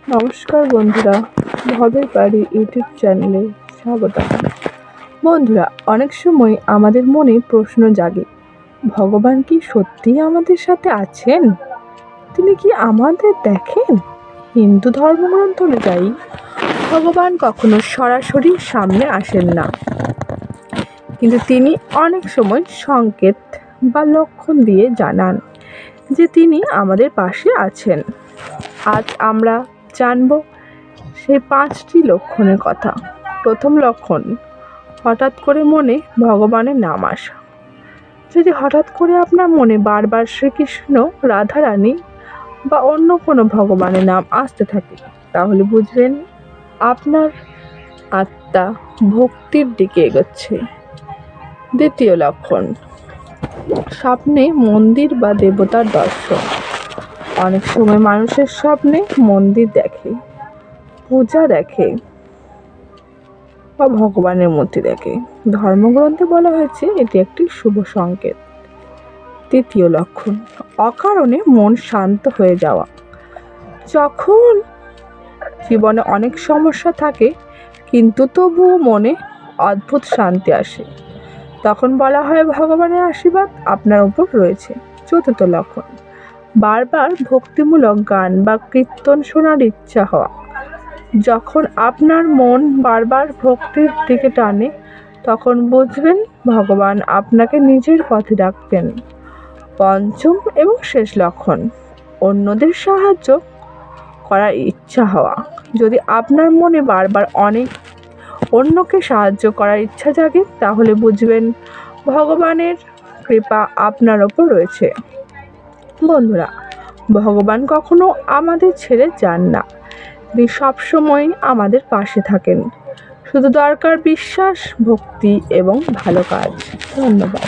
নমস্কার বন্ধুরা, ভবের বাড়ি ইউটিউব চ্যানেলে স্বাগত। বন্ধুরা, অনেক সময় আমাদের মনে প্রশ্ন জাগে, ভগবান কি সত্যিই আমাদের সাথে আছেন? তিনি কি আমাদের দেখেন? হিন্দু ধর্মগ্রন্থ অনুযায়ী ভগবান কখনো সরাসরি সামনে আসেন না, কিন্তু তিনি অনেক সময় সংকেত বা লক্ষণ দিয়ে জানান যে তিনি আমাদের পাশে আছেন। আজ আমরা জানব সেই 5টি লক্ষণের কথা। প্রথম লক্ষণ, হঠাৎ করে মনে ভগবানের নাম আসা। যদি হঠাৎ করে আপনার মনে বারবার শ্রীকৃষ্ণ, রাধারানী বা অন্য কোনো ভগবানের নাম আসতে থাকে, তাহলে বুঝবেন আপনার আত্মা ভক্তির দিকে এগোচ্ছে। দ্বিতীয় লক্ষণ, স্বপ্নে মন্দির বা দেবতার দর্শন। অনেক সময় মানুষের স্বপ্নে মন্দির দেখে, পূজা দেখে বা ভগবানের মূর্তি দেখে। ধর্মগ্রন্থে বলা হয়েছে এটি একটি শুভ সংকেত। তৃতীয় লক্ষণ, অকারণে মন শান্ত হয়ে যাওয়া। যখন জীবনে অনেক সমস্যা থাকে কিন্তু তবুও মনে অদ্ভুত শান্তি আসে, তখন বলা হয় ভগবানের আশীর্বাদ আপনার উপর রয়েছে। চতুর্থ লক্ষণ, বারবার ভক্তিমূলক গান বা কীর্তন শোনার ইচ্ছা হওয়া। যখন আপনার মন বারবার ভক্তির দিকে টানে, তখন বুঝবেন ভগবান আপনাকে নিজের পথে ডাকবেন। পঞ্চম এবং শেষ লক্ষণ, অন্যদের সাহায্য করার ইচ্ছা হওয়া। যদি আপনার মনে বারবার অন্যকে সাহায্য করার ইচ্ছা জাগে, তাহলে বুঝবেন ভগবানের কৃপা আপনার ওপর রয়েছে। বন্ধুরা, ভগবান কখনো আমাদের ছেড়ে যান না, তিনি সবসময় আমাদের পাশে থাকেন। শুধু দরকার বিশ্বাস, ভক্তি এবং ভালো কাজ। ধন্যবাদ।